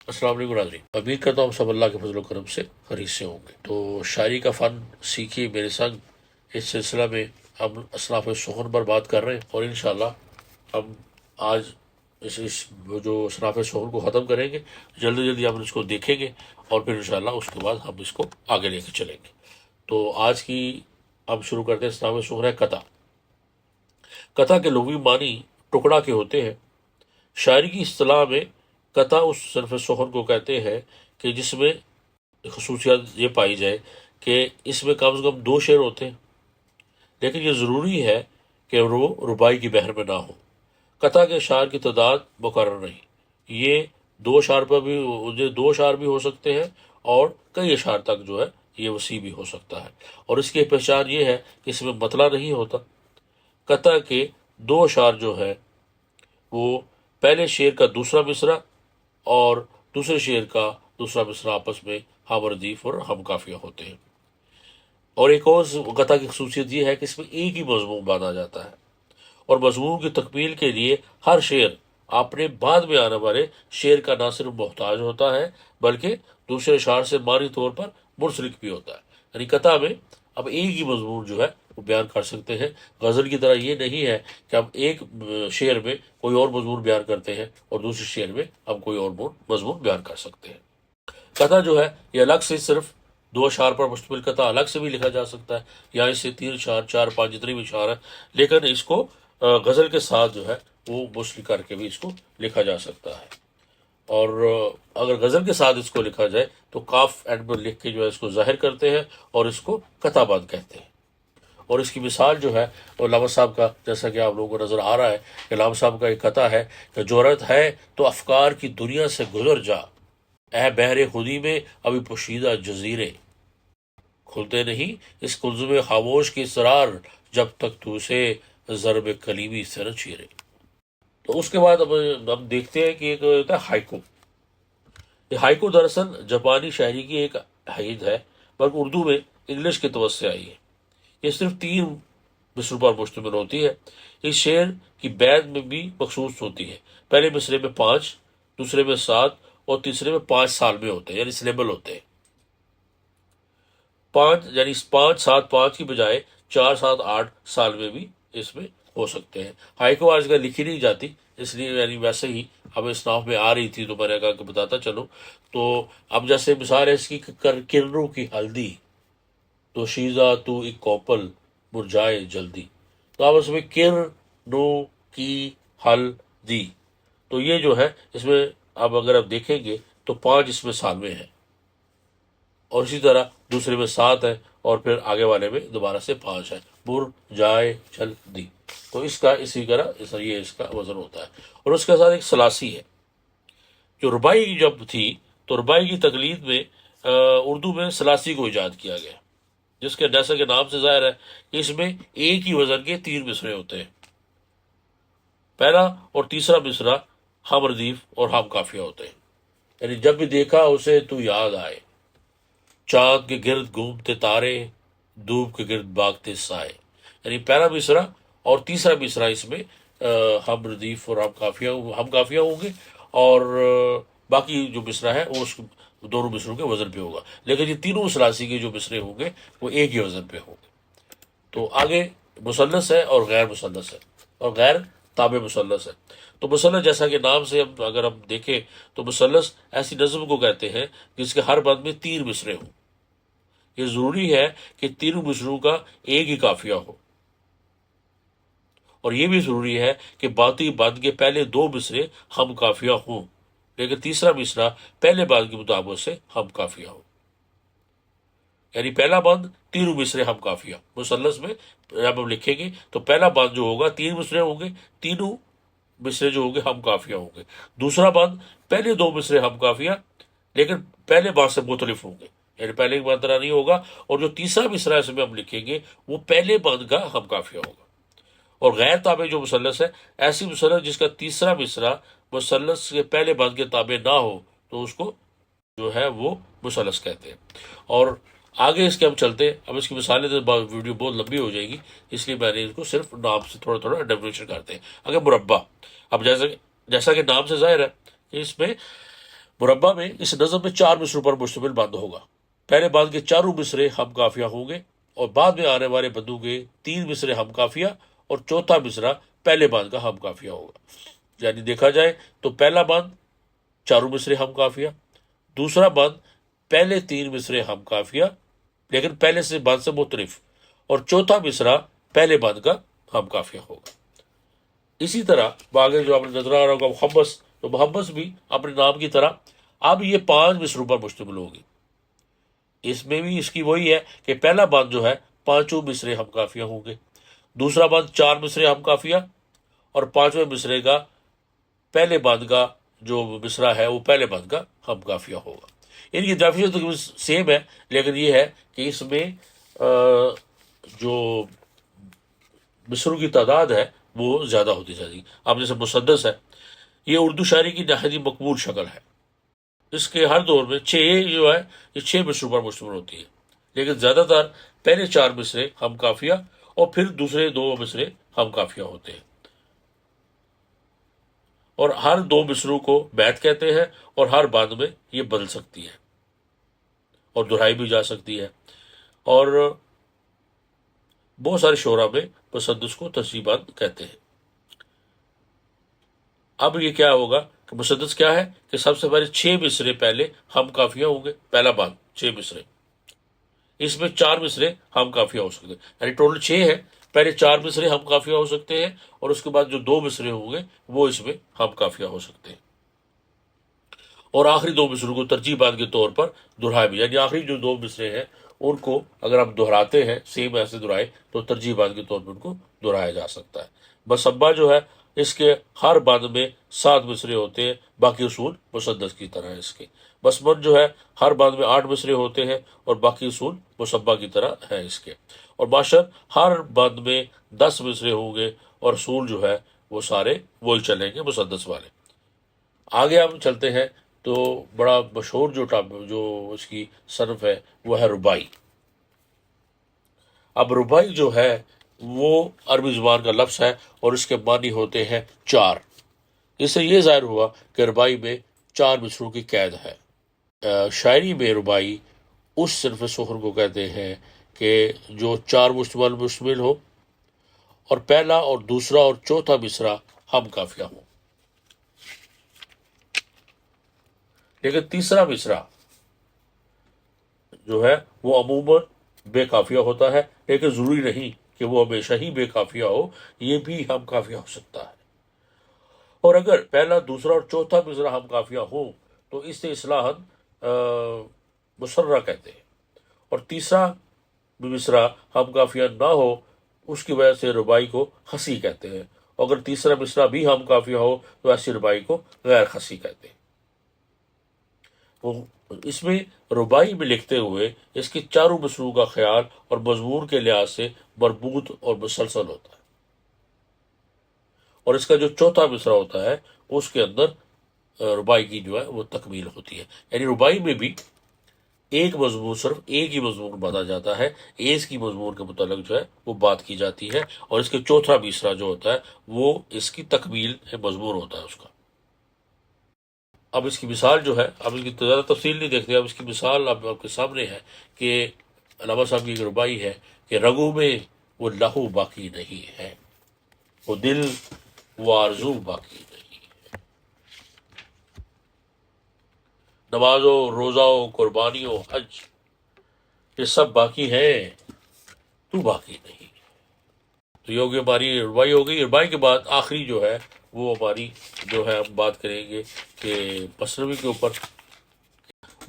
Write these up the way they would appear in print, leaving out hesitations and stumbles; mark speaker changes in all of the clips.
Speaker 1: السلام علیکم ناظرین، امید کرتا ہوں سب اللہ کے فضل و کرم سے خیریت سے ہوں گے۔ تو شاعری کا فن سیکھیے میرے سنگ، اس سلسلہ میں ہم اصناف سخن پر بات کر رہے ہیں، اور انشاءاللہ ہم آج اس جو اصناف سخن کو ختم کریں گے، جلدی جلدی ہم اس کو دیکھیں گے، اور پھر انشاءاللہ اس کے بعد ہم اس کو آگے لے کے چلیں گے۔ تو آج کی ہم شروع کرتے ہیں اصناف سخن ہے قطع۔ قطع کے لغوی معنی ٹکڑا کے ہوتے ہیں۔ شاعری کی اصطلاح میں قطع اس صنف سخن کو کہتے ہیں کہ جس میں خصوصیات یہ پائی جائے کہ اس میں کم سے کم دو شعر ہوتے ہیں، لیکن یہ ضروری ہے کہ وہ رباعی کی بحر میں نہ ہو۔ قطع کے اشعار کی تعداد مقرر نہیں، یہ دو اشعار بھی ہو سکتے ہیں، اور کئی اشعار تک جو ہے یہ وسیع بھی ہو سکتا ہے۔ اور اس کی پہچان یہ ہے کہ اس میں مطلع نہیں ہوتا۔ قطع کے دو اشعار جو ہے وہ پہلے شعر کا دوسرا مصرع اور دوسرے شعر کا دوسرا مصرع آپس میں ہم ردیف اور ہم قافیہ ہوتے ہیں۔ اور ایک اور قطع کی خصوصیت یہ ہے کہ اس میں ایک ہی مضمون باندھا جاتا ہے، اور مضمون کی تکمیل کے لیے ہر شعر اپنے بعد میں آنے والے شعر کا نہ صرف محتاج ہوتا ہے بلکہ دوسرے اشعار سے معنی طور پر منسلک بھی ہوتا ہے۔ یعنی قطع میں اب ایک ہی مضمون جو ہے وہ بیان کر سکتے ہیں۔ غزل کی طرح یہ نہیں ہے کہ ہم ایک شعر میں کوئی اور مضمون بیان کرتے ہیں اور دوسرے شعر میں ہم کوئی اور مضمون بیان کر سکتے ہیں۔ قطع جو ہے یہ الگ سے صرف دو اشعار پر مشتمل قطع الگ سے بھی لکھا جا سکتا ہے، یا اس سے تین اشعار، چار، پانچ، جتنے بھی اشعار ہیں، لیکن اس کو غزل کے ساتھ جو ہے وہ مسل کر کے بھی اس کو لکھا جا سکتا ہے۔ اور اگر غزل کے ساتھ اس کو لکھا جائے تو کاف اینڈ پر لکھ کے جو ہے اس کو ظاہر کرتے ہیں اور اس کو قطع بند کہتے ہیں۔ اور اس کی مثال جو ہے وہ علامہ صاحب کا، جیسا کہ آپ لوگوں کو نظر آ رہا ہے کہ علامہ صاحب کا ایک قطع ہے کہ جرأت ہے تو افکار کی دنیا سے گزر جا، اے بحر خودی میں ابھی پوشیدہ جزیرے، کھلتے نہیں اس کلزم خاموش کے اسرار، جب تک تو اسے ضرب کلیمی سے نہ چیرے۔ تو اس کے بعد اب ہم دیکھتے ہیں کہ ایک ہوتا ہے ہائیکو۔ یہ ہائیکو دراصل جاپانی شاعری کی ایک حید ہے، بلکہ اردو میں انگلش کے توسط سے آئی ہے۔ یہ صرف تین مصروں پر مشتمل ہوتی ہے۔ اس شعر کی بیت میں بھی مخصوص ہوتی ہے۔ پہلے مصرے میں 5، دوسرے میں 7 اور تیسرے میں 5 سال میں ہوتے ہیں، یعنی سلیبل ہوتے ہیں۔ 5 یعنی 5 7 5 کی بجائے 4 7 8 سال میں بھی اس میں ہو سکتے ہیں۔ ہائیکو آج کل لکھی نہیں جاتی، اس لیے یعنی ویسے ہی ہمیں اسناف میں آ رہی تھی تو میں نے کہا کہ بتاتا چلوں۔ تو اب جیسے مثال ہے اس کی کرنوں کی ہلدی، تو شیزہ تو ایک کوپل مرجائے جلدی۔ تو اب اس میں کرنوں کی ہلدی، تو یہ جو ہے اس میں اب اگر آپ دیکھیں گے تو 5 اس میں سال میں ہے، اور اسی طرح دوسرے میں 7 ہے، اور پھر آگے والے میں دوبارہ سے 5 ہے، بر جائے جلدی۔ تو اس کا اسی طرح یہ اس کا وزن ہوتا ہے۔ اور اس کے ساتھ ایک سلاسی ہے جو رباعی جب تھی، تو رباعی کی تقلید میں اردو میں سلاسی کو ایجاد کیا گیا، جس کے جیسا کہ نام سے ظاہر ہے کہ اس میں ایک ہی وزن کے 3 مصرے ہوتے ہیں۔ پہلا اور تیسرا مصرع ہم ردیف اور ہم قافیہ ہوتے ہیں۔ یعنی جب بھی دیکھا اسے تو یاد آئے، چاند کے گرد گھومتے تارے، دھوپ کے گرد بھاگتے سائے۔ یعنی پہلا مصرع اور تیسرا مصرع اس میں ہم ردیف اور ہم قافیہ ہوں گے، اور باقی جو مصرع ہے وہ اس دونوں مصروں کے وزن پہ ہوگا، لیکن یہ تینوں ثلاثی کے جو مصرے ہوں گے وہ ایک ہی وزن پہ ہوں گے۔ تو آگے مثلث ہے اور غیر مثلث ہے، اور غیر تابع مثلث ہے۔ تو مثلث جیسا کہ نام سے اگر ہم دیکھیں تو مثلث ایسی نظم کو کہتے ہیں جس کے ہر بند میں 3 مصرے ہوں۔ یہ ضروری ہے کہ تینوں مصروں کا ایک ہی قافیہ ہو، اور یہ بھی ضروری ہے کہ باقی بند کے پہلے 2 مصرے ہم قافیہ ہوں، لیکن تیسرا مصرع پہلے بند کے مطابق سے ہم قافیہ ہو۔ یعنی پہلا بند تینوں مصرے ہم قافیہ، مثلث میں جب ہم لکھیں گے تو پہلا بند جو ہوگا 3 مصرے ہوں گے، تینوں مصرے جو ہوں گے ہم قافیہ ہوں گے۔ دوسرا بند پہلے 2 مصرے ہم قافیہ لیکن پہلے بند سے مختلف ہوں گے، یعنی پہلے کی طرح نہیں ہوگا، اور جو تیسرا مصرع اس میں ہم لکھیں گے وہ پہلے بند کا ہم قافیہ ہوگا۔ اور غیر تابع جو مثلث ہے، ایسی مثلث جس کا تیسرا مصرع مثلث کے پہلے بند کے تابع نہ ہو تو اس کو جو ہے وہ مثلث کہتے ہیں۔ اور آگے اس کے ہم چلتے ہیں، اب اس کی مثالیں تو ویڈیو بہت لمبی ہو جائے گی، اس لیے میں نے اس کو صرف نام سے تھوڑا تھوڑا ڈیفینیشن کرتے ہیں۔ اگر مربع، اب جیسا کہ نام سے ظاہر ہے کہ اس میں مربع میں اس نظم میں 4 مصروں پر مشتمل بند ہوگا۔ پہلے بند کے چاروں مصرے ہم کافیہ ہوں گے اور بعد میں آنے والے بندوں کے 3 مصرے ہم کافیہ اور چوتھا مصرع پہلے بند کا ہم کافیہ ہوگا۔ یعنی دیکھا جائے تو پہلا بند چاروں مصرے ہم کافیہ، دوسرا بند پہلے 3 مصرے ہم کافیہ لیکن پہلے سے بند سے مختلف، اور چوتھا مصرع پہلے بند کا ہم کافیہ ہوگا۔ اسی طرح آگے جو آپ نے نظر آ رہا ہوگا محبس، تو محبس بھی اپنے نام کی طرح اب یہ 5 مصروں پر مشتمل ہوگی۔ اس میں بھی اس کی وہی ہے کہ پہلا بند جو ہے 5 مصرے ہم کافیہ ہوں گے، دوسرا بند 4 مصرے ہم کافیہ، اور 5ویں مصرے کا پہلے بند کا جو مصرع ہے وہ پہلے بند کا ہم کافیہ ہوگا۔ ان کی ڈیفینیشن تقریباً سیم ہے، لیکن یہ ہے کہ اس میں جو مصروں کی تعداد ہے وہ زیادہ ہوتی جائے گی۔ اب جیسے مسدس ہے، یہ اردو شاعری کی نہایت مقبول شکل ہے۔ اس کے ہر دور میں 6 جو ہے یہ 6 مصروں پر مشتمل ہوتی ہے، لیکن زیادہ تر پہلے 4 مصرے ہم کافیہ اور پھر دوسرے 2 مصرے ہم کافیہ ہوتے ہیں، اور ہر 2 مصروں کو بیت کہتے ہیں، اور ہر بند میں یہ بدل سکتی ہے اور دہرائی بھی جا سکتی ہے، اور بہت سارے شعراء میں مسدس کو ترجیح بند کہتے ہیں۔ اب یہ کیا ہوگا کہ مسدس کیا ہے کہ سب سے پہلے 6 مصرے پہلے ہم کافیہ ہوں گے، پہلا بند 6 مصرے، اس میں 4 مصرے ہم کافیہ ہو سکتے ہیں، یعنی ٹوٹل 6 ہے، پہلے 4 مصرے ہم کافیہ ہو سکتے ہیں اور اس کے بعد جو 2 مصرے ہوں گے وہ اس میں ہم کافیہ ہو سکتے ہیں، اور آخری 2 مصروں کو ترجیح بند کے طور پر دہرائے بھی، یعنی آخری جو 2 مصرے ہیں ان کو اگر ہم دہراتے ہیں سیم ایسے دہرائے تو ترجیح بند کے طور پر ان کو دہرایا جا سکتا ہے۔ بس ابا جو ہے اس کے ہر بند میں 7 مصرے ہوتے ہیں، باقی اصول مسدس کی طرح ہے اس کے۔ بسمت جو ہے ہر بند میں 8 مصرے ہوتے ہیں اور باقی اصول مصبہ کی طرح ہے اس کے، اور باشر ہر بند میں 10 مصرے ہوں گے اور اصول جو ہے وہ سارے وہی چلیں گے مسدس والے۔ آگے ہم چلتے ہیں تو بڑا مشہور جو اس کی صنف ہے وہ ہے ربائی۔ اب ربائی جو ہے وہ عربی زبان کا لفظ ہے اور اس کے معنی ہوتے ہیں 4۔ اس سے یہ ظاہر ہوا کہ ربائی میں 4 مصروں کی قید ہے۔ شاعری میں ربائی اس صنف سخن کو کہتے ہیں کہ جو 4 مشتمل ہو اور پہلا اور دوسرا اور چوتھا مصرع ہم کافیہ ہو، لیکن تیسرا مصرع جو ہے وہ عموماً بے قافیہ ہوتا ہے، لیکن ضروری نہیں کہ وہ ہمیشہ ہی بے قافیہ ہو، یہ بھی ہم کافیہ ہو سکتا ہے، اور اگر پہلا دوسرا اور چوتھا مصرع ہم کافیہ ہو تو اس سے اصطلاحاً مسرہ کہتے ہیں، اور تیسرا مصرع ہم کافیہ نہ ہو اس کی وجہ سے ربائی کو خسی کہتے ہیں، اور اگر تیسرا مصرع بھی ہم کافیہ ہو تو ایسی ربائی کو غیر خسی کہتے ہیں۔ وہ اس میں ربائی میں لکھتے ہوئے اس کے چاروں مصروں کا خیال اور مضمون کے لحاظ سے مربوط اور مسلسل ہوتا ہے، اور اس کا جو چوتھا مصرع ہوتا ہے اس کے اندر ربائی کی جو ہے وہ تکمیل ہوتی ہے، یعنی ربائی میں بھی ایک مضمون صرف ایک ہی مضمون باندھا جاتا ہے، ایک کی مضمون کے متعلق جو ہے وہ بات کی جاتی ہے، اور اس کے چوتھا مصرع جو ہوتا ہے وہ اس کی تکمیل مضمون ہوتا ہے اس کا۔ اب اس کی مثال جو ہے، اب اس کی زیادہ تفصیل نہیں دیکھتے، اب اس کی مثال اب آپ کے سامنے ہے کہ علامہ صاحب کی ایک ربائی ہے کہ رگوں میں وہ لہو باقی نہیں ہے، وہ دل وہ آرزو باقی نہیں، نماز و روزہ و قربانی و حج یہ سب باقی ہے، تو باقی نہیں۔ تو یہ ہوگی ہماری ربائی ہو گئی۔ ربائی کے بعد آخری جو ہے وہ ہماری جو ہے ہم بات کریں گے کہ مثنوی کے اوپر۔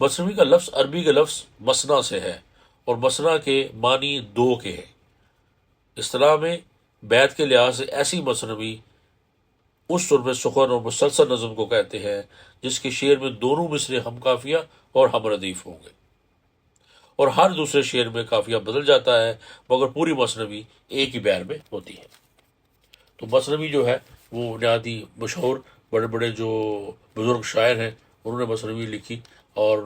Speaker 1: مثنوی کا لفظ عربی کا لفظ مثنا سے ہے، اور مثنا کے معنی 2 کے ہیں۔ اصطلاح میں بیت کے لحاظ سے ایسی مثنوی اس صرف سخن اور مسلسل نظم کو کہتے ہیں جس کے شعر میں دونوں مصرے ہم کافیہ اور ہم ردیف ہوں گے، اور ہر دوسرے شعر میں قافیہ بدل جاتا ہے، مگر پوری مثنوی ایک ہی بیان میں ہوتی ہے۔ تو مثنوی جو ہے وہ نہایت ہی مشہور بڑے بڑے جو بزرگ شاعر ہیں انہوں نے مثنوی لکھی، اور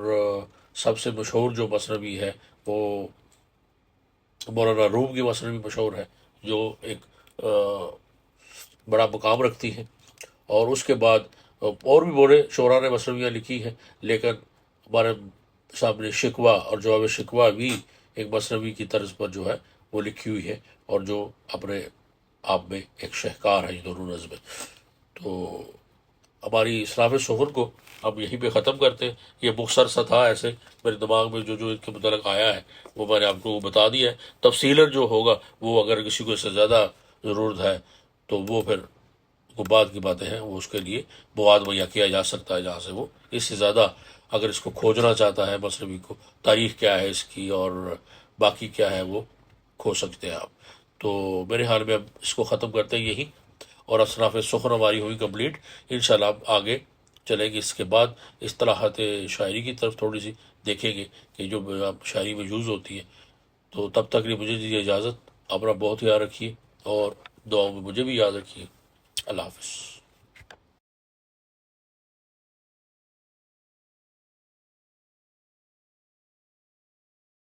Speaker 1: سب سے مشہور جو مثنوی ہے وہ مولانا روم کی مثنوی مشہور ہے، جو ایک بڑا مقام رکھتی ہے، اور اس کے بعد اور بھی بڑے شعراء نے مثنویاں لکھی ہیں، لیکن ہمارے سامنے شکوہ اور جواب شکوہ بھی ایک مثنوی کی طرز پر جو ہے وہ لکھی ہوئی ہے، اور جو اپنے آپ میں ایک شہکار ہے یہ دونوں نظمیں۔ تو ہماری اصلاف سخن کو ہم یہیں پہ ختم کرتے ہیں۔ یہ مختصر سا تھا، ایسے میرے دماغ میں جو جو ان کے متعلق آیا ہے وہ میں نے آپ کو بتا دیا ہے۔ تفصیلاً جو ہوگا وہ اگر کسی کو اس سے زیادہ ضرورت ہے تو وہ پھر وہ بعد کی باتیں ہیں، وہ اس کے لیے مواد مہیا کیا جا سکتا ہے، جہاں سے وہ اس سے زیادہ اگر اس کو کھوجنا چاہتا ہے مصنوعی کو، تاریخ کیا ہے اس کی اور باقی کیا ہے، وہ کھو سکتے ہیں آپ۔ تو میرے خیال میں اب اس کو ختم کرتے ہیں یہی، اور اصناف سخن ہماری ہوئی کمپلیٹ۔ انشاءاللہ اب آگے چلیں گے، اس کے بعد اصطلاحات شاعری کی طرف تھوڑی سی دیکھیں گے کہ جو شاعری میں یوز ہوتی ہے۔ تو تب تک لیے مجھے دیجیے اجازت، اپنا بہت خیال رکھیے اور دعاؤں میں مجھے بھی یاد رکھیے۔ اللہ حافظ۔